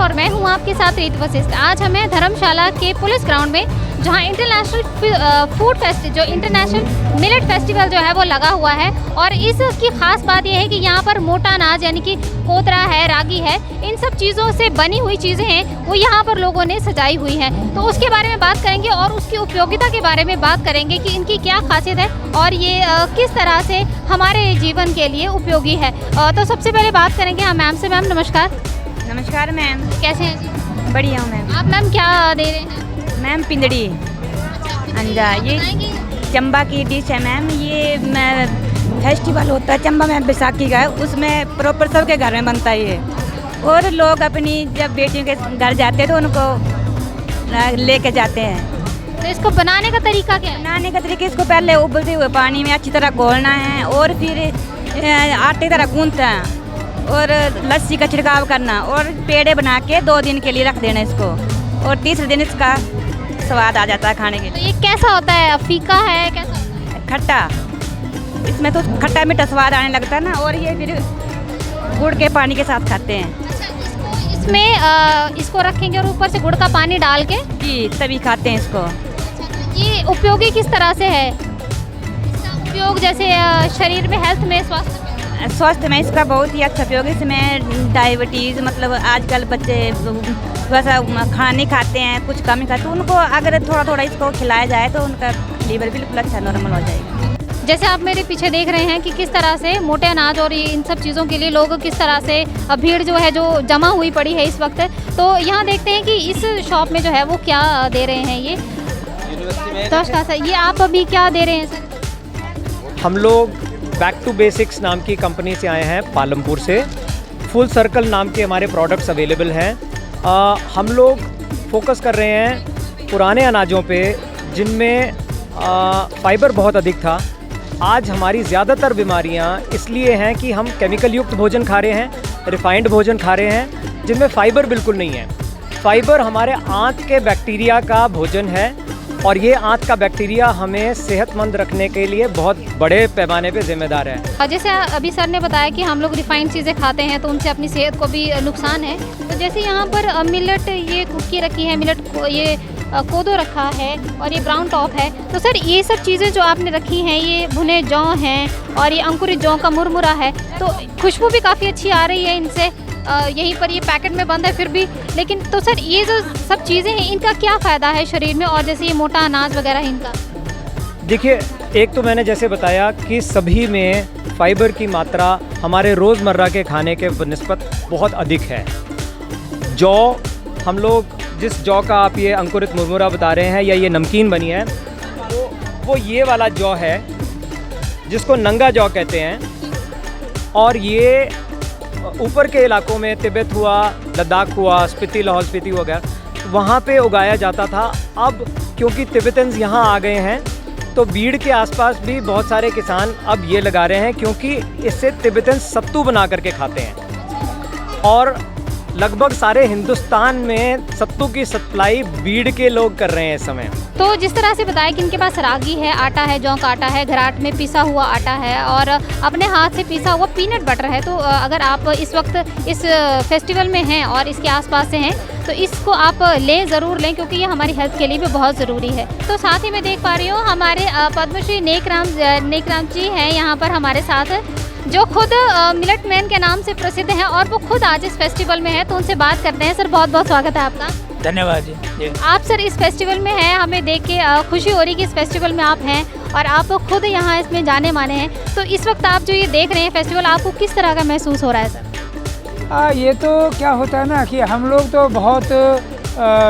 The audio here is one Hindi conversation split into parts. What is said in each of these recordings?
और मैं हूं आपके साथ रीत वशिष्ठ। आज हमें धर्मशाला के पुलिस ग्राउंड में, जहां इंटरनेशनल फूड फेस्टिवल, जो इंटरनेशनल मिलेट फेस्टिवल जो है वो लगा हुआ है, और इसकी खास बात यह है कि यहाँ पर मोटा अनाज यानी कि कोतरा है, रागी है, इन सब चीज़ों से बनी हुई चीज़ें हैं वो यहाँ पर लोगों ने सजाई हुई हैं। तो उसके बारे में बात करेंगे और उसकी उपयोगिता के बारे में बात करेंगे कि इनकी क्या खासियत है और ये किस तरह से हमारे जीवन के लिए उपयोगी है। तो सबसे पहले बात करेंगे हम मैम से। मैम नमस्कार। नमस्कार मैम, कैसे हैं जी? बढ़िया हूँ मैम। आप मैम क्या दे रहे हैं? मैम पिंदड़ी अंजा, ये चंबा की डिश है मैम। ये फेस्टिवल होता है चंबा में, बैसाखी का है, उसमें प्रॉपर सबके घर में बनता है ये। और लोग अपनी जब बेटियों के घर जाते हैं तो उनको लेके जाते हैं। तो इसको बनाने का तरीका क्या है? बनाने का तरीका, इसको पहले उबलते हुए पानी में अच्छी तरह घोलना है और फिर आटे तरह गूंथना है और लस्सी का छिड़काव करना और पेड़े बना के 2 दिन के लिए रख देना इसको, और तीसरे दिन इसका स्वाद आ जाता है खाने के लिए। तो ये कैसा होता है? फीका है, कैसा होता है? खट्टा, इसमें तो खट्टा मीठा स्वाद आने लगता है ना, और ये फिर गुड़ के पानी के साथ खाते हैं। अच्छा, इसमें इसको रखेंगे और ऊपर से गुड़ का पानी डाल के जी तभी खाते हैं इसको। ये उपयोगी किस तरह से है? इसका उपयोग जैसे शरीर में, हेल्थ में, स्वास्थ्य में इसका बहुत ही अच्छा उपयोग है। इसमें डायबिटीज़, मतलब आजकल बच्चे वैसा खाना नहीं खाते हैं, कुछ कम ही खाते हैं, उनको अगर थोड़ा थोड़ा इसको खिलाया जाए तो उनका लीवर बिल्कुल अच्छा नॉर्मल हो जाएगा। जैसे आप मेरे पीछे देख रहे हैं कि किस तरह से मोटे अनाज और इन सब चीज़ों के लिए लोग किस तरह से भीड़ जो है जो जमा हुई पड़ी है इस वक्त। तो यहाँ देखते हैं कि इस शॉप में जो है वो क्या दे रहे हैं ये। तो सर, ये आप अभी क्या दे रहे हैं सर? हम लोग बैक टू बेसिक्स नाम की कंपनी से आए हैं, पालमपुर से। फुल सर्कल नाम के हमारे प्रोडक्ट्स अवेलेबल हैं। हम लोग फोकस कर रहे हैं पुराने अनाजों पे जिनमें फाइबर बहुत अधिक था। आज हमारी ज़्यादातर बीमारियां इसलिए हैं कि हम केमिकल युक्त भोजन खा रहे हैं, रिफाइंड भोजन खा रहे हैं जिनमें फाइबर बिल्कुल नहीं है। फाइबर हमारे आंत के बैक्टीरिया का भोजन है और ये आंत का बैक्टीरिया हमें सेहतमंद रखने के लिए बहुत बड़े पैमाने पे जिम्मेदार है। जैसे अभी सर ने बताया कि हम लोग रिफाइंड चीज़ें खाते हैं तो उनसे अपनी सेहत को भी नुकसान है। तो जैसे यहाँ पर मिलेट ये कुकी रखी है, मिलेट ये कोदो रखा है और ये ब्राउन टॉप है। तो सर ये सब चीज़ें जो आपने रखी हैं, ये भुने जौ हैं और ये अंकुरित जौ का मुरमुरा है, तो खुशबू भी काफ़ी अच्छी आ रही है इनसे। यहीं पर ये पैकेट में बंद है फिर भी, लेकिन तो सर ये जो सब चीज़ें हैं इनका क्या फ़ायदा है शरीर में, और जैसे ये मोटा अनाज वगैरह इनका? देखिए, एक तो मैंने जैसे बताया कि सभी में फाइबर की मात्रा हमारे रोज़मर्रा के खाने के निस्बत बहुत अधिक है। जौ, हम लोग जिस जौ का आप ये अंकुरित मुरमुरा बता रहे हैं या ये नमकीन बनी है, वो ये वाला जौ है जिसको नंगा जौ कहते हैं। और ये ऊपर के इलाकों में, तिब्बत हुआ, लद्दाख हुआ, स्पीति, लाहौल स्पीति वगैरह, वहाँ पे उगाया जाता था। अब क्योंकि तिब्बतन्स यहाँ आ गए हैं तो बीड़ के आसपास भी बहुत सारे किसान अब ये लगा रहे हैं, क्योंकि इससे तिब्बतन्स सत्तू बना करके खाते हैं। और लगभग सारे हिंदुस्तान में सत्तू की सप्लाई बीड़ के लोग कर रहे हैं इस समय। तो जिस तरह से बताया कि इनके पास रागी है, आटा है, जौ का आटा है, घराट में पिसा हुआ आटा है और अपने हाथ से पिसा हुआ पीनट बटर है। तो अगर आप इस वक्त इस फेस्टिवल में हैं और इसके आसपास से हैं तो इसको आप लें, ज़रूर लें, क्योंकि ये हमारी हेल्थ के लिए भी बहुत ज़रूरी है। तो साथ ही मैं देख पा रही हूँ हमारे पद्मश्री नेकराम जी हैं यहाँ पर हमारे साथ, जो खुद मिलेट मैन के नाम से प्रसिद्ध हैं और वो खुद आज इस फेस्टिवल में है। तो उनसे बात करते हैं। सर बहुत बहुत स्वागत है आपका। धन्यवाद जी। आप सर इस फेस्टिवल में हैं, हमें देख के खुशी हो रही कि इस फेस्टिवल में आप हैं और आप खुद यहाँ इसमें जाने माने हैं। तो इस वक्त आप जो ये देख रहे हैं फेस्टिवल, आपको किस तरह का महसूस हो रहा है सर? ये तो क्या होता है ना कि हम लोग तो बहुत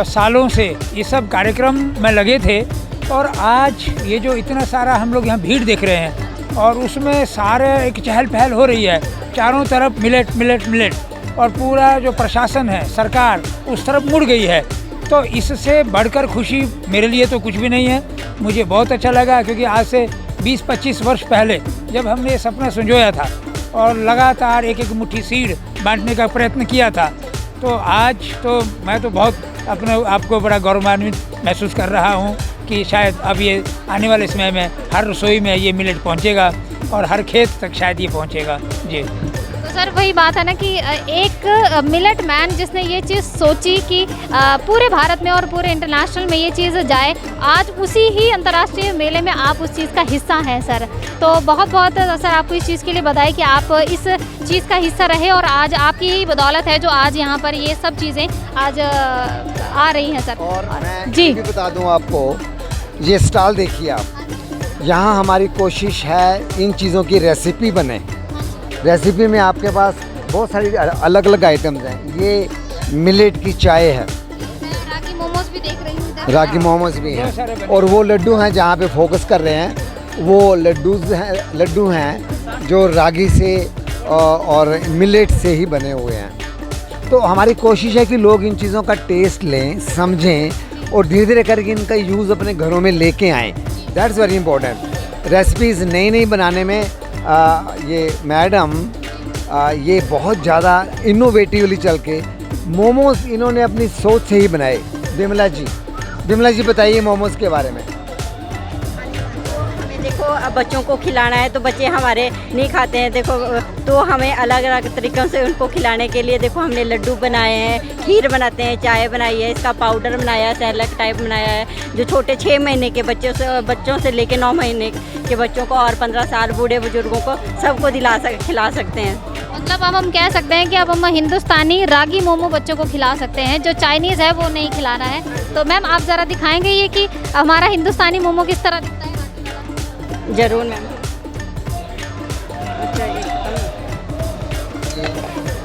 सालों से ये सब कार्यक्रम में लगे थे, और आज ये जो इतना सारा हम लोग यहाँ भीड़ देख रहे हैं और उसमें सारे एक चहल पहल हो रही है, चारों तरफ मिलेट मिलेट मिलेट, और पूरा जो प्रशासन है, सरकार उस तरफ मुड़ गई है। तो इससे बढ़कर खुशी मेरे लिए तो कुछ भी नहीं है। मुझे बहुत अच्छा लगा, क्योंकि आज से 20-25 वर्ष पहले जब हमने ये सपना संजोया था और लगातार एक एक मुट्ठी सीड बांटने का प्रयत्न किया था, तो आज तो मैं तो बहुत अपने आप को बड़ा गौरवान्वित महसूस कर रहा हूँ कि शायद अब ये आने वाले समय में हर रसोई में ये मिलेट पहुँचेगा और हर खेत तक शायद ये पहुँचेगा जी। तो सर वही बात है ना कि एक मिलेट मैन जिसने ये चीज़ सोची कि पूरे भारत में और पूरे इंटरनेशनल में ये चीज़ जाए, आज उसी ही अंतर्राष्ट्रीय मेले में आप उस चीज़ का हिस्सा हैं सर। तो बहुत बहुत सर आपको इस चीज़ के लिए बधाई कि आप इस चीज़ का हिस्सा रहे और आज आपकी ही बदौलत है जो आज यहाँ पर ये सब चीज़ें आज आ रही हैं सर। और मैं जी। ये भी बता दूं आपको, ये स्टॉल देखिए आप, यहाँ हमारी कोशिश है इन चीज़ों की रेसिपी बने। रेसिपी में आपके पास बहुत सारी अलग अलग आइटम्स हैं। ये मिलेट की चाय है, मैं रागी मोमोज भी देख रही हूँ इधर। रागी मोमोज भी हैं, और वो लड्डू हैं जहाँ पे फोकस कर रहे हैं, वो लड्डू हैं जो रागी से और मिलेट से ही बने हुए हैं। तो हमारी कोशिश है कि लोग इन चीज़ों का टेस्ट लें, समझें और धीरे धीरे करके इनका यूज़ अपने घरों में लेके आएँ। That's very important. रेसिपीज़ नई नई बनाने में ये मैडम ये बहुत ज़्यादा इनोवेटिवली चल के मोमोज़ इन्होंने अपनी सोच से ही बनाए। बिमला जी बताइए मोमोज़ के बारे में। हमें देखो अब बच्चों को खिलाना है तो बच्चे हमारे नहीं खाते हैं, देखो तो हमें अलग अलग तरीक़ों से उनको खिलाने के लिए देखो हमने लड्डू बनाए हैं, खीर बनाते हैं, चाय बनाई है, इसका पाउडर बनाया है, सैलक टाइप बनाया है, जो छोटे 6 महीने के बच्चों से लेके 9 महीने के बच्चों को और 15 साल बूढ़े बुजुर्गों को सबको खिला सकते हैं। मतलब अब हम कह सकते हैं कि अब हम हिंदुस्तानी रागी मोमो बच्चों को खिला सकते हैं, जो चाइनीज़ है वो नहीं खिलाना है। तो मैम आप ज़रा दिखाएंगे ये कि हमारा हिंदुस्तानी मोमो किस तरह दिखता है? ज़रूर मैम।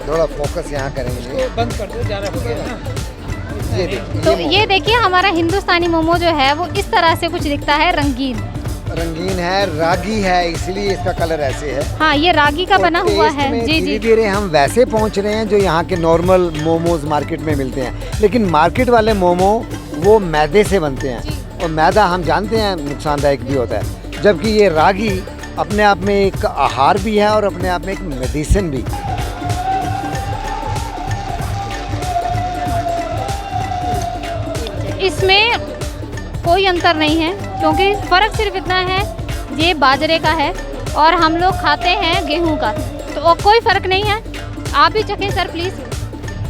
थोड़ा फोकस यहाँ करेंगे, बंद कर दो, ज़्यादा हो गया ना। ये देखिए, तो ये देखिए हमारा हिंदुस्तानी मोमो जो है वो इस तरह से कुछ दिखता है, रंगीन है, रागी है, इसलिए इसका कलर ऐसे है। हाँ ये रागी का और बना हुआ टेस्ट है। में जी जी। धीरे धीरे हम वैसे पहुंच रहे हैं जो यहाँ के नॉर्मल मोमोज मार्केट में मिलते हैं, लेकिन मार्केट वाले मोमो वो मैदे से बनते हैं और मैदा हम जानते हैं नुकसानदायक भी होता है, जबकि ये रागी अपने आप में एक आहार भी है और अपने आप में एक मेडिसिन भी। इसमें कोई अंतर नहीं है क्योंकि फ़र्क सिर्फ इतना है, ये बाजरे का है और हम लोग खाते हैं गेहूं का, तो कोई फ़र्क नहीं है। आप भी चखें सर प्लीज़।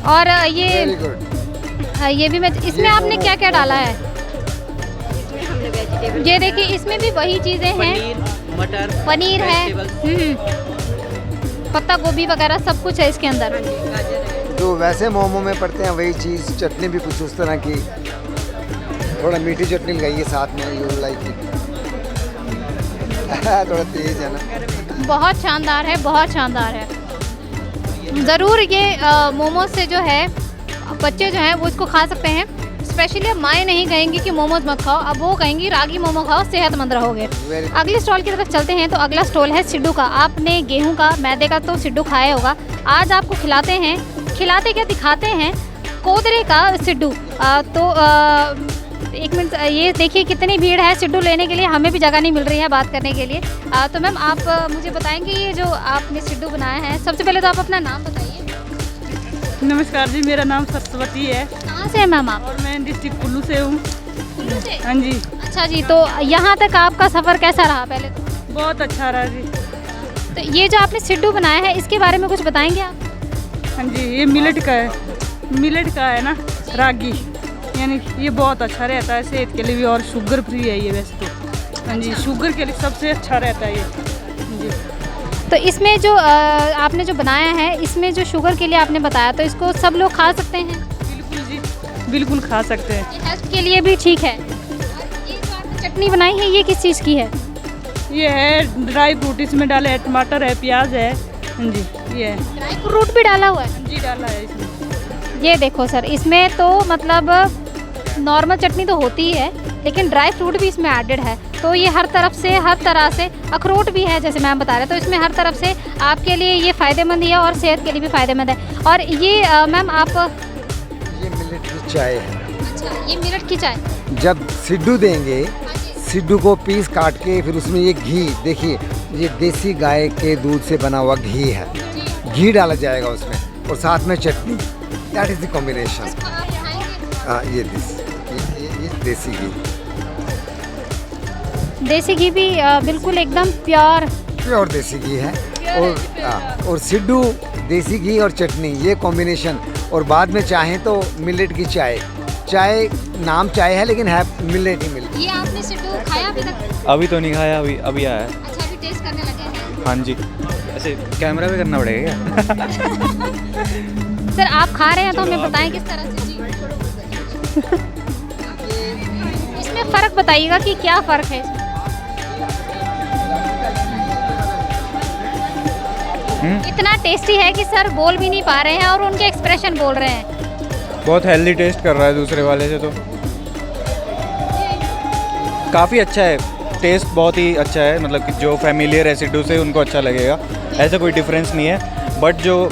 और वेरी गुड। ये भी मैं इसमें आपने क्या क्या डाला है? इसमें हमने वेजिटेबल ये देखिए इसमें भी वही चीज़ें हैं, मटर, पनीर है, पत्ता गोभी वगैरह सब कुछ है इसके अंदर। जो वैसे मोमो में पड़ते हैं वही चीज़, चटनी भी कुछ उस तरह की, थोड़ा मीठी चटनी लगाइए साथ में, यू लाइक इट। थोड़ा तेज है ना। बहुत शानदार है, बहुत शानदार है। ज़रूर ये मोमोज से जो है बच्चे जो हैं वो इसको खा सकते हैं। स्पेशली अब माएँ नहीं कहेंगी कि मोमोज मत खाओ, अब वो कहेंगी रागी मोमो खाओ, सेहतमंद रहोगे। अगले स्टॉल की तरफ चलते हैं। तो अगला स्टॉल है सिड्डू का। आपने गेहूं का, मैदे का तो सिड्डू खाया होगा, आज आपको खिलाते हैं, खिलाते क्या दिखाते हैं, कोदरे का सिड्डू। एक मिनट, ये देखिए कितनी भीड़ है सिड्डू लेने के लिए, हमें भी जगह नहीं मिल रही है बात करने के लिए। तो मैम आप मुझे बताएंगे ये जो आपने सिड्डू बनाया है, सबसे पहले तो आप अपना नाम बताइए। नमस्कार जी, मेरा नाम सरस्वती है। कहाँ से हैं मैम आप? और मैं डिस्ट्रिक्ट कुल्लू से हूँ। कुल्लू से? हाँ जी। अच्छा जी, तो यहाँ तक आपका सफ़र कैसा रहा? पहले तो बहुत अच्छा रहा जी। तो ये जो आपने सिड्डू बनाया है इसके बारे में कुछ बताएंगे आप? हाँ जी, ये मिलेट का है, मिलेट का है ना, रागी, यानी ये बहुत अच्छा रहता है सेहत के लिए भी, और शुगर फ्री है ये वैसे तो। हाँ जी, शुगर के लिए सबसे अच्छा रहता है ये जी। तो इसमें जो आपने जो बनाया है, इसमें जो शुगर के लिए आपने बताया, तो इसको सब लोग खा सकते हैं? बिल्कुल जी, बिल्कुल खा सकते हैं। ये हेल्थ के लिए भी ठीक है। और ये जो आपने चटनी बनाई है ये किस चीज़ की है? ये है ड्राई फ्रूट, इसमें डाले है, टमाटर है, प्याज है। हाँ जी, ये है। ड्राई फ्रूट भी डाला हुआ है? हाँ जी, डाला है इसमें। ये देखो सर, इसमें तो मतलब नॉर्मल चटनी तो होती ही है, लेकिन ड्राई फ्रूट भी इसमें एडेड है। तो ये हर तरफ से, हर तरह से, अखरोट भी है जैसे मैम बता रहे, तो इसमें हर तरफ से आपके लिए ये फ़ायदेमंद है और सेहत के लिए भी फ़ायदेमंद है। और ये मैम आप, ये मिलेट की चाय है। अच्छा, ये मिलेट की चाय। जब सिड्डू देंगे, सिड्डू को पीस काट के फिर उसमें ये घी, देखिए ये देसी गाय के दूध से बना हुआ घी है, घी डाला जाएगा उसमें और साथ में चटनी। That is the combination. हाँ, ये देसी घी, देसी घी भी बिल्कुल एकदम प्योर देसी घी है। और सिड्डू देसी घी और चटनी, ये कॉम्बिनेशन, और बाद में चाहें तो मिलेट की चाय। चाय नाम चाय है लेकिन है मिलेट ही मिलेट। ये आपने सिड्डू खाया अभी तक? अभी तो नहीं खाया, अभी आया है। अच्छा, अभी टेस्ट करने लगे हैं। हाँ जी, ऐसे कैमरा भी करना पड़ेगा क्या? सर आप खा रहे हैं तो हमें बताएं किस तरह से। जी इसमें फ़र्क बताइएगा कि क्या फ़र्क है इसमें? इतना टेस्टी है कि सर बोल भी नहीं पा रहे हैं और उनके एक्सप्रेशन बोल रहे हैं। बहुत हेल्दी टेस्ट कर रहा है दूसरे वाले से, तो काफ़ी अच्छा है टेस्ट, बहुत ही अच्छा है। मतलब कि जो फैमिलियर रेसिड्यू से उनको अच्छा लगेगा, ऐसा कोई डिफरेंस नहीं है। बट जो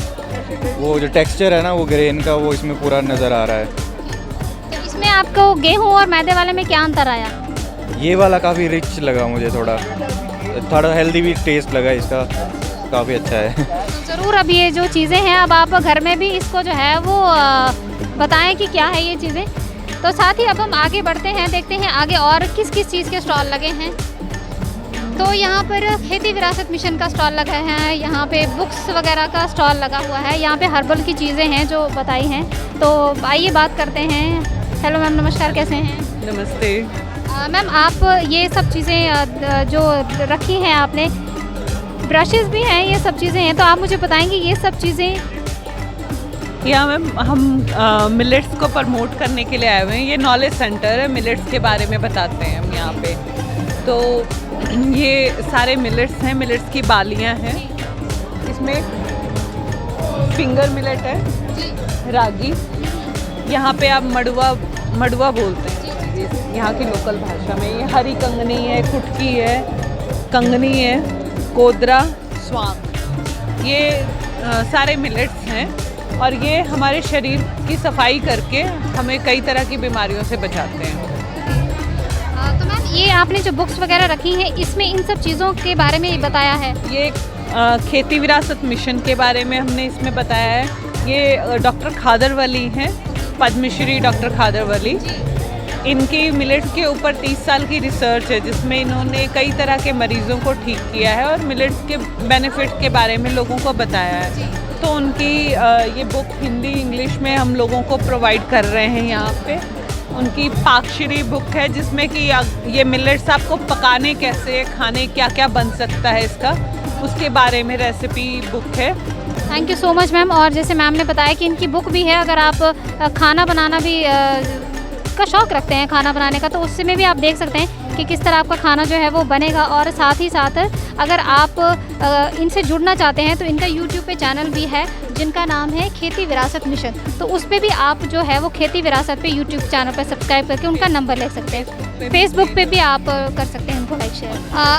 टेक्सचर है ना वो ग्रेन का, वो इसमें पूरा नज़र आ रहा है। तो इसमें आपको गेहूं और मैदे वाले में क्या अंतर आया? ये वाला काफ़ी रिच लगा मुझे, थोड़ा हेल्दी भी टेस्ट लगा इसका, काफ़ी अच्छा है। ज़रूर, अब ये जो चीज़ें हैं अब आप घर में भी इसको जो है वो बताएं कि क्या है ये चीज़ें। तो साथ ही अब हम आगे बढ़ते हैं, देखते हैं आगे और किस किस चीज़ के स्टॉल लगे हैं। तो यहाँ पर खेती विरासत मिशन का स्टॉल लगा है, यहाँ पे बुक्स वगैरह का स्टॉल लगा हुआ है, यहाँ पे हर्बल की चीज़ें हैं जो बताई हैं। तो आइए बात करते हैं। हेलो मैम, नमस्कार, कैसे हैं? नमस्ते। मैम आप ये सब चीज़ें जो रखी हैं आपने, ब्रशेस भी हैं, ये सब चीज़ें हैं, तो आप मुझे बताएंगे ये सब चीज़ें? यहाँ मैम हम मिलेट्स को प्रमोट करने के लिए आए हुए हैं। ये नॉलेज सेंटर है, मिलेट्स के बारे में बताते हैं हम यहाँ पे। तो ये सारे मिलेट्स हैं, मिलेट्स की बालियाँ हैं। इसमें फिंगर मिलेट है, रागी, यहाँ पे आप मड़ुआ बोलते हैं यहाँ की लोकल भाषा में। ये हरी कंगनी है, कुटकी है, कंगनी है, कोदरा, स्वांग, ये सारे मिलेट्स हैं और ये हमारे शरीर की सफाई करके हमें कई तरह की बीमारियों से बचाते हैं। तो मैम ये आपने जो बुक्स वगैरह रखी हैं इसमें इन सब चीज़ों के बारे में बताया है? ये खेती विरासत मिशन के बारे में हमने इसमें बताया है। ये डॉक्टर खादरवली हैं, पद्मश्री डॉक्टर खादरवली। इनकी मिलेट्स के ऊपर 30 साल की रिसर्च है जिसमें इन्होंने कई तरह के मरीज़ों को ठीक किया है और मिलेट्स के बेनिफिट के बारे में लोगों को बताया है। तो उनकी ये बुक हिंदी इंग्लिश में हम लोगों को प्रोवाइड कर रहे हैं यहाँ पे। उनकी पाकश्री बुक है जिसमें कि ये मिलेट्स आपको पकाने कैसे, खाने क्या क्या बन सकता है इसका, उसके बारे में रेसिपी बुक है। Thank you so much ma'am. और जैसे मैम ने बताया कि इनकी बुक भी है, अगर आप खाना बनाना भी का शौक़ रखते हैं, खाना बनाने का, तो उससे में भी आप देख सकते हैं कि किस तरह आपका खाना जो है वो बनेगा। और साथ ही साथ अगर आप इनसे जुड़ना चाहते हैं तो इनका यूट्यूब पे चैनल भी है जिनका नाम है खेती विरासत मिशन, तो उस पर भी आप जो है वो खेती विरासत पे यूट्यूब चैनल पर सब्सक्राइब करके उनका नंबर ले सकते हैं। फेसबुक पे भी आप कर सकते हैं उनको लाइक शेयर।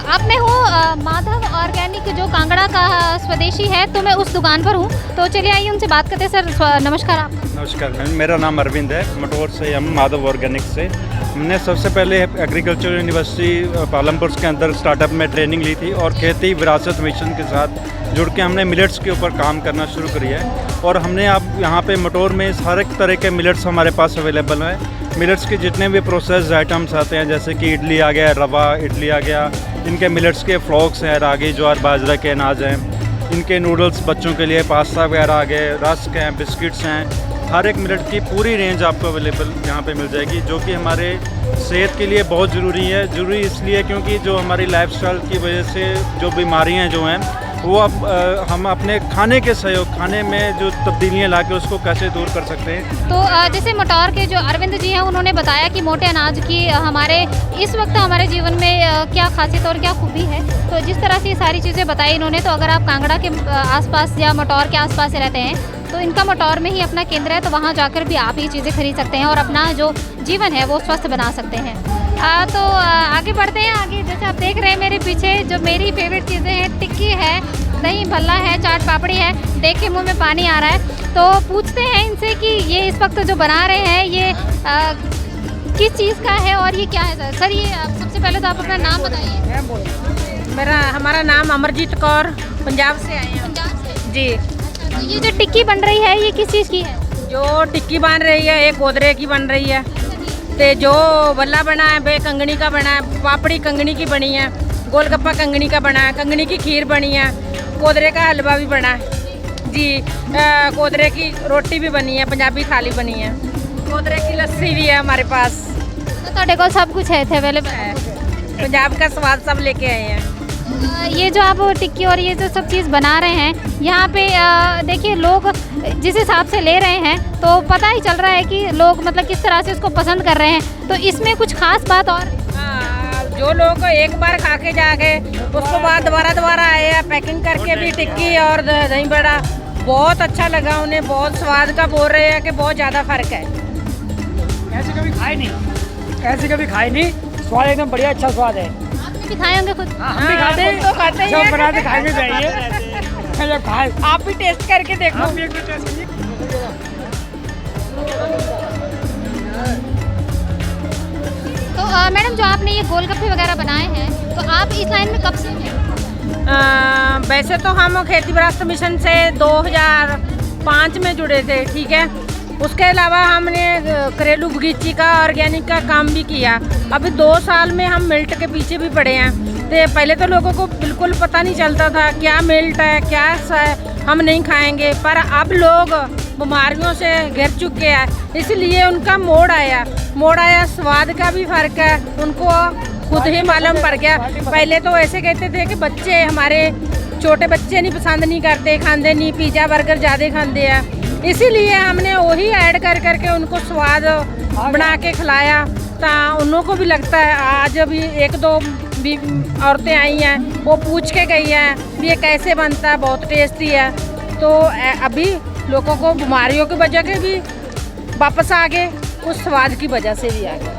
अब मैं हूँ माधव ऑर्गेनिक जो कांगड़ा का स्वदेशी है, तो मैं उस दुकान पर हूँ, तो चलिए आइए उनसे बात करते हैं। सर नमस्कार। आप? नमस्कार मैम, मेरा नाम अरविंद है, मटोर से हम माधव ऑर्गेनिक से। हमने सबसे पहले एग्रीकल्चर यूनिवर्सिटी पालमपुर के अंदर स्टार्टअप में ट्रेनिंग ली थी और खेती विरासत मिशन के साथ जुड़ के हमने मिलेट्स के ऊपर काम करना शुरू किया है। और हमने आप यहाँ पे मटोर में हर एक तरह के मिलेट्स हमारे पास अवेलेबल हैं। मिलेट्स के जितने भी प्रोसेस्ड आइटम्स आते हैं, जैसे कि इडली आ गया, रवा इडली आ गया, इनके मिलेट्स के फ्लॉक्स हैं, रागी ज्वार बाजरा के अनाज हैं, इनके नूडल्स बच्चों के लिए, पास्ता वगैरह आ गए, रस्क हैं, बिस्किट्स हैं, हर एक मिलेट की पूरी रेंज आपको अवेलेबल यहाँ पे मिल जाएगी, जो कि हमारे सेहत के लिए बहुत ज़रूरी है। ज़रूरी इसलिए क्योंकि जो हमारी लाइफस्टाइल की वजह से जो बीमारियाँ जो हैं वो अब हम अपने खाने के सहयोग, खाने में जो तब्दीलियाँ ला के उसको कैसे दूर कर सकते हैं। तो जैसे मटौर के जो अरविंद जी हैं उन्होंने बताया कि मोटे अनाज की हमारे इस वक्त हमारे जीवन में क्या खासियत और क्या खूबी है, तो जिस तरह से ये सारी चीज़ें बताई इन्होंने, तो अगर आप कांगड़ा के आसपास या मटौर के आसपास से रहते हैं तो इनका मटौर में ही अपना केंद्र है, तो वहाँ जाकर भी आप ये चीज़ें खरीद सकते हैं और अपना जो जीवन है वो स्वस्थ बना सकते हैं। तो आगे बढ़ते हैं। आगे जैसे आप देख रहे हैं मेरे पीछे जो मेरी फेवरेट चीज़ें हैं, टिक्की है, दही भल्ला है, चाट पापड़ी है, देख के मुँह में पानी आ रहा है। तो पूछते हैं इनसे कि ये इस वक्त जो बना रहे हैं ये किस चीज़ का है और ये क्या है। सर ये सबसे पहले तो आप अपना नाम बताइए। हमारा नाम अमरजीत कौर, पंजाब से आए हैं। पंजाब से जी। तो ये जो टिक्की बन रही है ये किस चीज़ की है? जो टिक्की बन रही है एक गोदरे की बन रही है, ते जो बल्ला बना है वे कंगनी का बना है, पापड़ी कंगनी की बनी है, गोलगप्पा कंगनी का बना है, कंगनी की खीर बनी है, कोदरे का हलवा भी बना है। जी कोदरे की रोटी भी बनी है, पंजाबी थाली बनी है, कोदरे की लस्सी भी है हमारे पास। तो ਤੁਹਾਡੇ ਕੋਲ सब कुछ है अवेलेबल है। पंजाब का स्वाद सब लेके आए हैं। ये जो आप टिक्की और ये जो सब चीज़ बना रहे हैं यहाँ पे देखिए लोग जिस हिसाब से ले रहे हैं तो पता ही चल रहा है कि लोग मतलब किस तरह से उसको पसंद कर रहे हैं। तो इसमें कुछ खास बात और जो लोग एक बार खा के जाके उसके बाद दोबारा आए हैं, पैकिंग करके भी टिक्की और दही बड़ा बहुत अच्छा लगा उन्हें, बहुत स्वाद का बोल रहे हैं कि बहुत ज़्यादा फ़र्क है। ऐसे कभी खाए नहीं, स्वाद एकदम बढ़िया, अच्छा स्वाद है। आपने भी खाए होंगे खुद? हम भी खाते हैं, तो खाते ही जब हैं। बनाते खाएंगे चाहिए। जब खाए आप भी टेस्ट करके देखो। आप भी एक बार टेस्ट कीजिए। तो मैडम जो आपने ये गोलगप्पे वगैरह बनाए हैं तो आप इस लाइन में कब से हैं? वैसे तो हम खेती विरासत मिशन से 2005 में जुड़े थे, ठीक है। उसके अलावा हमने घरेलू बगीची का ऑर्गेनिक का काम भी किया। अभी 2 साल में हम मिल्ट के पीछे भी पड़े हैं। तो पहले तो लोगों को बिल्कुल पता नहीं चलता था क्या मिल्ट है, क्या हम नहीं खाएंगे, पर अब लोग बीमारियों से घिर चुके हैं, इसलिए उनका मोड़ आया। स्वाद का भी फ़र्क है, उनको खुद ही मालूम पड़ गया। पहले तो ऐसे कहते थे कि बच्चे हमारे छोटे बच्चे नहीं पसंद नहीं करते, खाते नहीं, पिज़्ज़ा बर्गर ज़्यादा खाते हैं, इसीलिए हमने वही ऐड कर करके उनको स्वाद बना के खिलाया। तो उन को भी लगता है। आज अभी 1-2 भी औरतें आई हैं, वो पूछ के गई हैं भी ये कैसे बनता है, बहुत टेस्टी है। तो अभी लोगों को बीमारियों की वजह के भी वापस आ गए, उस स्वाद की वजह से भी आ गए।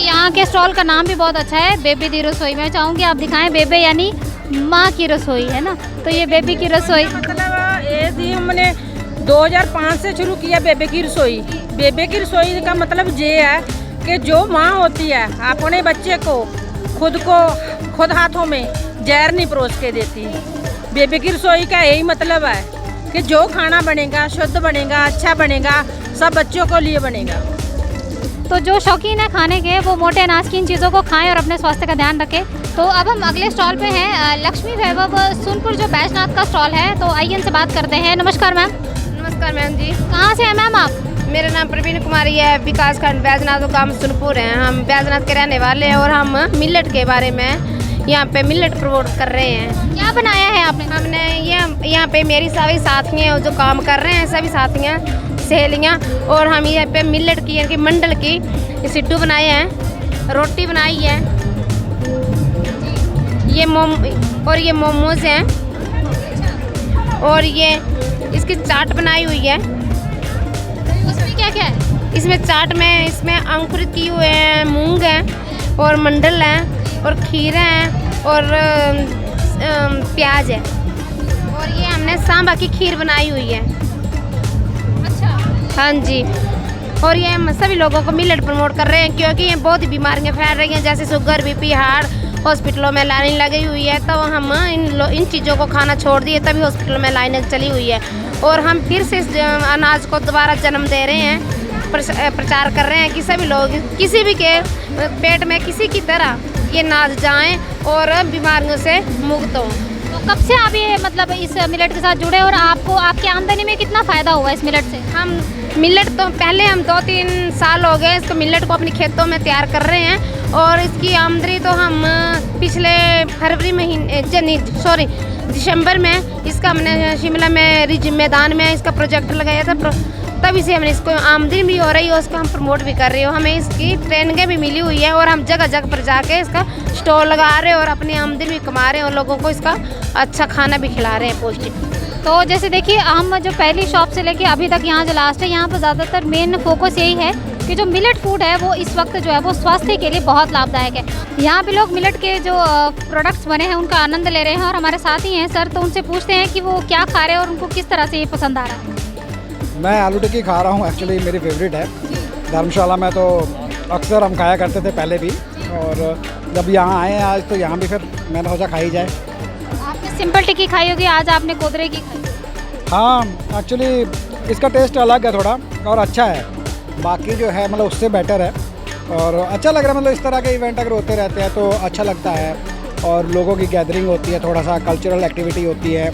यहाँ के स्टॉल का नाम भी बहुत अच्छा है, बेबी दी रसोई। मैं चाहूँगी आप दिखाएं, बेबे यानी माँ की रसोई है ना, तो ये बेबी की रसोई मतलब ये थी हमने 2005 से शुरू किया बेबे की रसोई। बेबे की रसोई का मतलब ये है कि जो माँ होती है अपने बच्चे को खुद हाथों में जहर नहीं परोस के देती। बेबे की रसोई का यही मतलब है कि जो खाना बनेगा शुद्ध बनेगा, अच्छा बनेगा, सब बच्चों को लिए बनेगा। तो जो शौकीन है खाने के वो मोटे अनाज की इन चीज़ों को खाएं और अपने स्वास्थ्य का ध्यान रखें। तो अब हम अगले स्टॉल पे हैं, लक्ष्मी वैभव सोनपुर जो बैजनाथ का स्टॉल है। तो आइए इनसे बात करते हैं। नमस्कार मैम। नमस्कार मैम जी। कहाँ से हैं मैम आप? मेरा नाम प्रवीण कुमारी है, विकास खंड बैजनाथ गांव सोनपुर है। हम बैजनाथ के रहने वाले हैं और हम मिलेट के बारे में यहाँ पे मिलेट प्रमोट कर रहे हैं। क्या बनाया है आपने? हमने यहाँ पे मेरी सभी साथियाँ जो काम कर रहे हैं, सभी साथियाँ सहेलियाँ, और हम यहाँ पे मिलेट की यानी कि मंडल की सिड्डू बनाए हैं, रोटी बनाई है, ये मोमोज हैं, और ये इसकी चाट बनाई हुई है। उसमें क्या क्या है? इसमें चाट में इसमें अंकुरित किए हुए हैं, मूंग हैं और मंडल हैं और खीरा हैं और प्याज है, और ये हमने सांबा की खीर बनाई हुई है। अच्छा। हाँ जी। और ये हम सभी लोगों को मिलेट प्रमोट कर रहे हैं क्योंकि ये बहुत ही बीमारियाँ फैल रही हैं, जैसे शुगर, बीपी, हार्ट। हॉस्पिटलों में लाइन लगी हुई है, तो हम इन चीज़ों को खाना छोड़ दिए, तभी हॉस्पिटलों में लाइनें चली हुई है। और हम फिर से इस अनाज को दोबारा जन्म दे रहे हैं, प्रचार कर रहे हैं कि सभी लोग किसी भी के पेट में किसी की तरह ये अनाज जाएं और बीमारियों से मुक्त हों। तो कब से आप ये मतलब इस मिलेट के साथ जुड़े और आपको आपकी आमदनी में कितना फ़ायदा हुआ इस मिलेट से? हम मिलेट तो पहले हम 2-3 साल हो गए इसको मिलेट को अपने खेतों में तैयार कर रहे हैं, और इसकी आमदनी तो हम पिछले फरवरी महीने दिसंबर में इसका हमने शिमला में रिज मैदान में इसका प्रोजेक्ट लगाया था, तभी से हमने इसको आमदनी भी हो रही है, उसको हम प्रमोट भी कर रहे हो। हमें इसकी ट्रेनिंगें भी मिली हुई है और हम जगह जगह पर जाके इसका स्टॉल लगा रहे हैं और अपनी आमदनी भी कमा रहे हैं और लोगों को इसका अच्छा खाना भी खिला रहे हैं, पौष्टिक। तो जैसे देखिए हम जो पहली शॉप से लेके अभी तक यहाँ जो लास्ट है, यहाँ पर ज़्यादातर मेन फोकस यही है कि जो मिलेट फूड है वो इस वक्त जो है वो स्वास्थ्य के लिए बहुत लाभदायक है। यहाँ पे लोग मिलेट के जो प्रोडक्ट्स बने हैं उनका आनंद ले रहे हैं, और हमारे साथ ही हैं सर, तो उनसे पूछते हैं कि वो क्या खा रहे हैं और उनको किस तरह से ये पसंद आ रहा है। मैं आलू टिक्की खा रहा हूँ, एक्चुअली मेरी फेवरेट है। धर्मशाला में तो अक्सर हम खाया करते थे पहले भी, और जब यहाँ आए हैं आज तो यहाँ भी फिर मैंने सोचा खाई जाए। आपने सिंपल टिक्की खाई होगी, आज आपने कोदरे की खाई। हाँ, एक्चुअली इसका टेस्ट अलग है थोड़ा और अच्छा है, बाकी जो है मतलब उससे बेटर है और अच्छा लग रहा है। मतलब इस तरह के इवेंट अगर होते रहते हैं तो अच्छा लगता है, और लोगों की गैदरिंग होती है, थोड़ा सा कल्चरल एक्टिविटी होती है,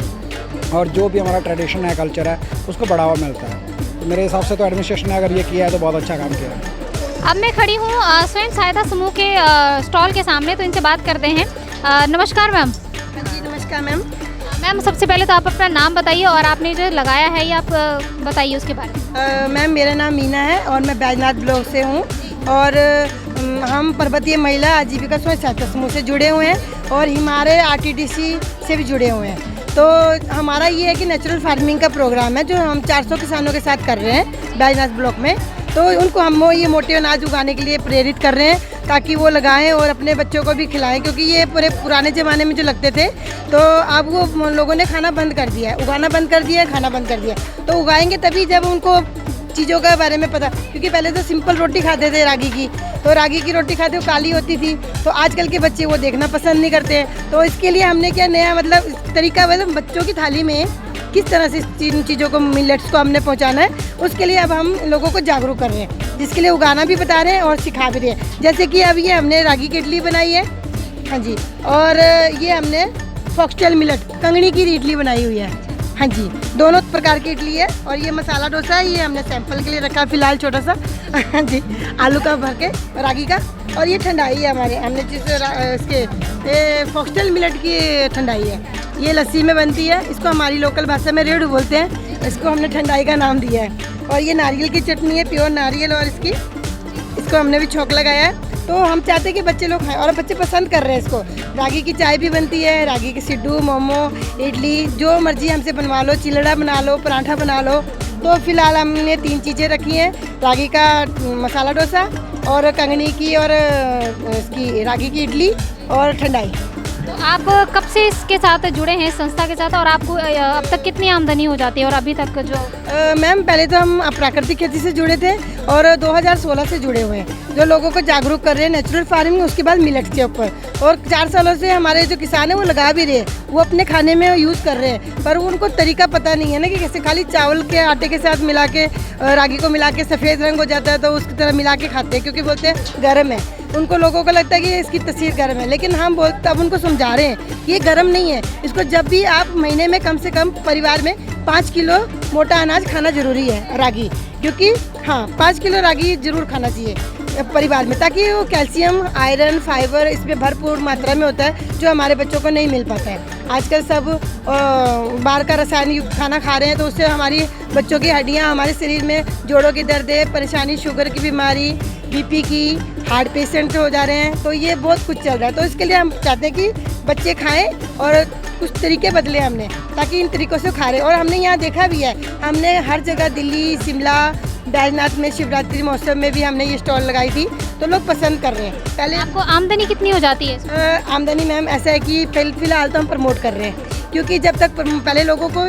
और जो भी हमारा ट्रेडिशन है, कल्चर है, उसको बढ़ावा मिलता है। तो मेरे हिसाब से तो एडमिनिस्ट्रेशन ने अगर ये किया है तो बहुत अच्छा काम किया है। अब मैं खड़ी हूँ स्वयं सहायता समूह के स्टॉल के सामने, तो इनसे बात करते हैं। नमस्कार मैम। जी नमस्कार मैम। मैम सबसे पहले तो आप अपना नाम बताइए और आपने जो लगाया है ये आप बताइए उसके बारे में। मैम मेरा नाम मीना है और मैं बैजनाथ ब्लॉक से हूँ और हम पर्वतीय महिला आजीविका स्वयं सहायता समूह से जुड़े हुए हैं और हमारे RTDC से भी जुड़े हुए हैं। तो हमारा ये है कि नेचुरल फार्मिंग का प्रोग्राम है जो हम 400 किसानों के साथ कर रहे हैं बैजनाथ ब्लॉक में। तो उनको हम ये मोटे अनाज उगाने के लिए प्रेरित कर रहे हैं ताकि वो लगाएं और अपने बच्चों को भी खिलाएं, क्योंकि ये पूरे पुराने ज़माने में जो लगते थे तो अब वो लोगों ने खाना बंद कर दिया है, उगाना बंद कर दिया है, खाना बंद कर दिया है। तो उगाएंगे तभी जब उनको चीज़ों के बारे में पता, क्योंकि पहले तो सिंपल रोटी खाते थे रागी की, तो रागी की रोटी खाते वो काली होती थी, तो आजकल के बच्चे वो देखना पसंद नहीं करते हैं। तो इसके लिए हमने क्या नया मतलब तरीका, मतलब बच्चों की थाली में किस तरह से इन चीज़ों को, मिलेट्स को हमने पहुंचाना है, उसके लिए अब हम लोगों को जागरूक कर रहे हैं, जिसके लिए उगाना भी बता रहे हैं और सिखा भी रहे हैं। जैसे कि अब ये हमने रागी की इडली बनाई है, हाँ जी, और ये हमने फॉक्सटेल मिलेट कंगनी की इडली बनाई हुई है, हाँ जी, दोनों प्रकार की इडली है। और ये मसाला डोसा है, ये हमने सैंपल के लिए रखा फिलहाल छोटा सा, हाँ जी, आलू का भर के रागी का। और ये ठंडाई है हमारे, हमने जिस इसके फॉक्सटेल मिलेट की ठंडाई है, ये लस्सी में बनती है, इसको हमारी लोकल भाषा में रेड़ू बोलते हैं, इसको हमने ठंडाई का नाम दिया है। और ये नारियल की चटनी है, प्योर नारियल, और इसको हमने भी छौंक लगाया है। तो हम चाहते हैं कि बच्चे लोग खाएं और बच्चे पसंद कर रहे हैं इसको। रागी की चाय भी बनती है, रागी की सिड्डू, मोमो, इडली, जो मर्जी हमसे बनवा लो, चिलड़ा बना लो, पराठा बना लो। तो फिलहाल हमने 3 चीज़ें रखी हैं, रागी का मसाला डोसा और कंगनी की और इसकी रागी की इडली और ठंडाई। तो आप कब से इसके साथ जुड़े हैं, संस्था के साथ, और आपको अब तक कितनी आमदनी हो जाती है और अभी तक जो? मैम पहले तो हम प्राकृतिक खेती से जुड़े थे और 2016 से जुड़े हुए हैं, जो लोगों को जागरूक कर रहे हैं नेचुरल फार्मिंग, उसके बाद मिलेट्स के ऊपर। और 4 सालों से हमारे जो किसान हैं वो लगा भी रहे हैं, वो अपने खाने में यूज़ कर रहे हैं, पर उनको तरीका पता नहीं है ना कि कैसे खाली चावल के आटे के साथ मिला के रागी को मिला के सफ़ेद रंग हो जाता है तो उसकी तरह मिला के खाते हैं, क्योंकि बोलते हैं गर्म है। उनको लोगों को लगता है कि इसकी तस्वीर गर्म है, लेकिन हम बोलते अब उनको समझा रहे हैं ये गर्म नहीं है। इसको जब भी आप महीने में कम से कम परिवार में 5 किलो मोटा अनाज खाना जरूरी है, रागी, क्योंकि हाँ 5 किलो रागी जरूर खाना चाहिए परिवार में, ताकि वो कैल्शियम, आयरन, फाइबर इसमें भरपूर मात्रा में होता है, जो हमारे बच्चों को नहीं मिल पाता है। आजकल सब बाहर का रासायनिक युक्त खाना खा रहे हैं, तो उससे हमारी बच्चों की हड्डियाँ, हमारे शरीर में जोड़ों की दर्द, परेशानी, शुगर की बीमारी, BP की, हार्ट पेशेंट हो जा रहे हैं, तो ये बहुत कुछ चल रहा है। तो इसके लिए हम चाहते हैं कि बच्चे खाएं और कुछ तरीके बदले हमने, ताकि इन तरीक़ों से खा रहे। और हमने यहाँ देखा भी है, हमने हर जगह दिल्ली, शिमला, बैजनाथ में शिवरात्रि महोत्सव में भी हमने ये स्टॉल लगाई थी, तो लोग पसंद कर रहे हैं। पहले आपको आमदनी कितनी हो जाती है? आमदनी मैम ऐसा है कि फिलहाल तो हम प्रमोट कर रहे हैं, क्योंकि जब तक पहले लोगों को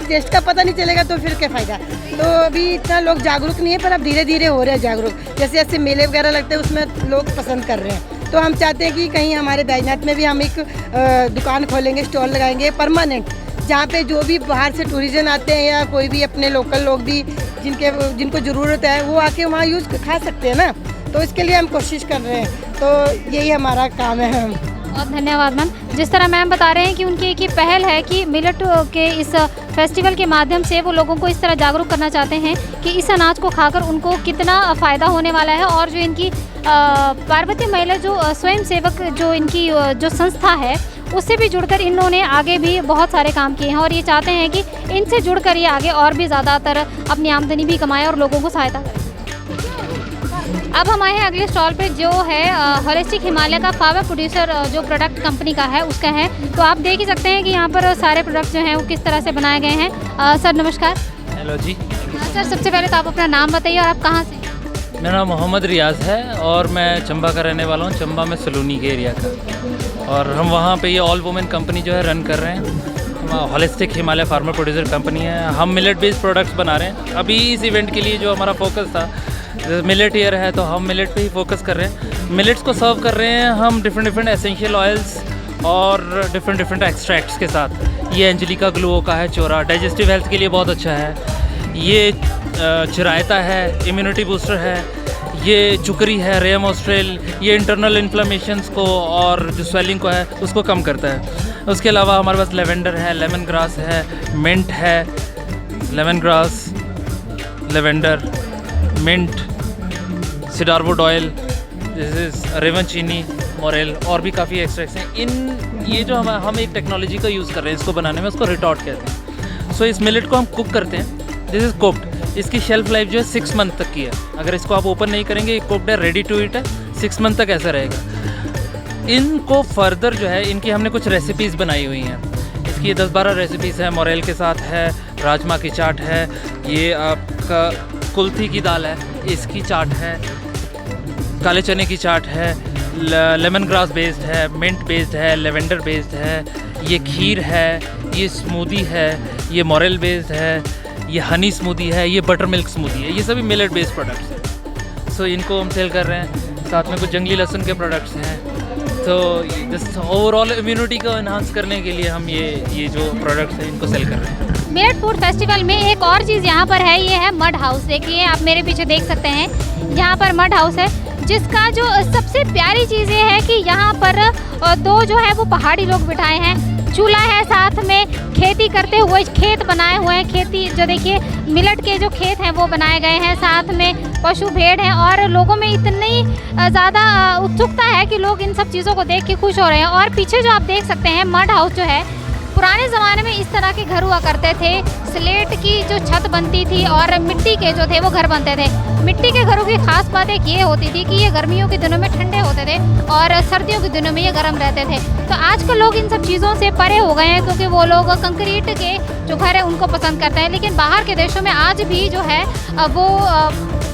टेस्ट का पता नहीं चलेगा तो फिर क्या फ़ायदा। तो अभी इतना लोग जागरूक नहीं है, पर अब धीरे धीरे हो रहे हैं जागरूक। जैसे जैसे मेले वगैरह लगते हैं उसमें लोग पसंद कर रहे हैं। तो हम चाहते हैं कि कहीं हमारे बैजनाथ में भी हम एक दुकान खोलेंगे, स्टॉल लगाएंगे परमानेंट, जहाँ पे जो भी बाहर से टूरिज्म आते हैं या कोई भी अपने लोकल लोग भी जिनको ज़रूरत है वो आके वहाँ यूज़ खा सकते हैं ना। तो इसके लिए हम कोशिश कर रहे हैं, तो यही हमारा काम है। बहुत धन्यवाद मैम। जिस तरह मैम बता रहे हैं कि उनकी एक ही पहल है कि मिलेट के इस फेस्टिवल के माध्यम से वो लोगों को इस तरह जागरूक करना चाहते हैं कि इस अनाज को खाकर उनको कितना फ़ायदा होने वाला है। और जो इनकी पार्वती महिला जो स्वयं सेवक जो इनकी जो संस्था है उससे भी जुड़कर इन्होंने आगे भी बहुत सारे काम किए हैं और ये चाहते हैं कि इनसे जुड़कर ये आगे और भी ज़्यादातर अपनी आमदनी भी कमाएं और लोगों को सहायता करें। अब हम आए हैं अगले स्टॉल पे, जो है होलिस्टिक हिमालय का फावर प्रोड्यूसर जो प्रोडक्ट कंपनी का है उसका है। तो आप देख ही सकते हैं कि यहाँ पर सारे प्रोडक्ट जो हैं वो किस तरह से बनाए गए हैं। सर नमस्कार। हेलो जी। सर सबसे पहले तो आप अपना नाम बताइए और आप कहाँ से? मेरा नाम मोहम्मद रियाज है और मैं चंबा का रहने वाला हूँ, चंबा में सलूनी के एरिया का। और हम वहाँ पे ये ऑल वुमेन कंपनी जो है रन कर रहे हैं। Holistic Himalaya farmer producer company है। हम मिलेट बेस्ड प्रोडक्ट्स बना रहे हैं। अभी इस इवेंट के लिए जो हमारा फोकस था, मिलेट ईयर है तो हम मिलेट पे ही फोकस कर रहे हैं। मिलेट्स को सर्व कर रहे हैं हम डिफरेंट एसेंशियल ऑयल्स और डिफरेंट एक्सट्रैक्ट्स के साथ। ये एंजेलिका ग्लूओ का है चोरा, डाइजेस्टिव हेल्थ के लिए बहुत अच्छा है। ये चिरायता है, इम्यूनिटी बूस्टर है। ये चुकरी है, रेम ऑस्ट्रेल, ये इंटरनल इन्फ्लेमेशंस को और जो स्वेलिंग को है उसको कम करता है। उसके अलावा हमारे पास लेवेंडर है, लेमन ग्रास है, मिंट है, lemon grass, lavender, mint, cedarwood oil, रेवन चीनी, मोरेल और भी काफ़ी एक्सट्रैक्ट्स हैं। ये जो हम एक टेक्नोलॉजी का यूज़ कर रहे हैं इसको बनाने में, उसको रिटॉर्ट कहते हैं। सो इस मिलेट को हम कुक करते हैं। This is cooked. इसकी शेल्फ लाइफ जो है 6 मंथ तक की है। अगर इसको आप ओपन नहीं करेंगे, ये कुक्ड है, रेडी टू ईट है, 6 मंथ तक ऐसा रहेगा। इनको फर्दर जो है इनकी हमने कुछ रेसिपीज़ बनाई हुई हैं। इसकी 10-12 रेसिपीज़ हैं। मोरेल के साथ है, राजमा की चाट है, ये आपका कुल्थी की दाल है, इसकी चाट है, काले चने की चाट है, लेमन ग्रास बेस्ड है, मिंट बेस्ड है, लेवेंडर बेस्ड है, ये खीर है, ये स्मूदी है, ये मोरेल बेस्ड है, ये हनी स्मूदी है, ये बटर मिल्क स्मूदी है। ये सभी मिलेट बेस्ड प्रोडक्ट्स हैं। सो इनको हम सेल कर रहे हैं। साथ में कुछ जंगली लहसुन के प्रोडक्ट्स हैं। तो जिस ओवरऑल इम्यूनिटी को इन्हांस करने के लिए हम ये जो प्रोडक्ट्स हैं इनको सेल कर रहे हैं। मिलेट फूड फेस्टिवल में एक और चीज़ यहाँ पर है, ये है मड हाउस। देखिए आप मेरे पीछे देख सकते हैं, यहाँ पर मड हाउस है, जिसका जो सबसे प्यारी चीज़ ये है कि यहाँ पर 2 जो है वो पहाड़ी लोग बिठाए हैं, चूल्हा है, साथ में खेती करते हुए खेत बनाए हुए हैं। खेती जो देखिए मिलेट के जो खेत हैं वो बनाए गए हैं, साथ में पशु भेड़ हैं और लोगों में इतनी ज़्यादा उत्सुकता है कि लोग इन सब चीज़ों को देख के खुश हो रहे हैं। और पीछे जो आप देख सकते हैं मड हाउस जो है, पुराने ज़माने में इस तरह के घर हुआ करते थे। स्लेट की जो छत बनती थी और मिट्टी के जो थे वो घर बनते थे। मिट्टी के घरों की खास बात एक ये होती थी कि ये गर्मियों के दिनों में ठंडे होते थे और सर्दियों के दिनों में ये गर्म रहते थे। तो आजकल लोग इन सब चीज़ों से परे हो गए हैं, क्योंकि वो लोग कंक्रीट के जो घर है उनको पसंद करते हैं। लेकिन बाहर के देशों में आज भी जो है वो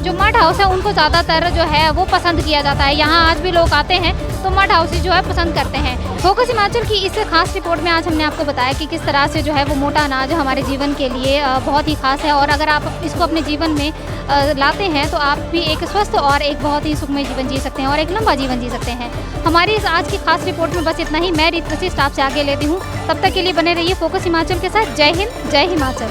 जो मड हाउस है उनको ज़्यादातर जो है वो पसंद किया जाता है। यहाँ आज भी लोग आते हैं तो मड हाउस ही जो है पसंद करते हैं। फोकस हिमाचल की इस खास रिपोर्ट में आज हमने आपको बताया कि किस तरह से जो है वो मोटा अनाज हमारे जीवन के लिए बहुत ही खास है, और अगर आप इसको अपने जीवन में लाते हैं तो आप भी एक स्वस्थ और एक बहुत ही सुखमय जीवन जी सकते हैं और एक लंबा जीवन जी सकते हैं। हमारी इस आज की खास रिपोर्ट में बस इतना ही। मैं रीत वशिष्ठ आपसे आगे लेती हूँ। तब तक के लिए बने रहिए फोकस हिमाचल के साथ। जय हिंद, जय हिमाचल।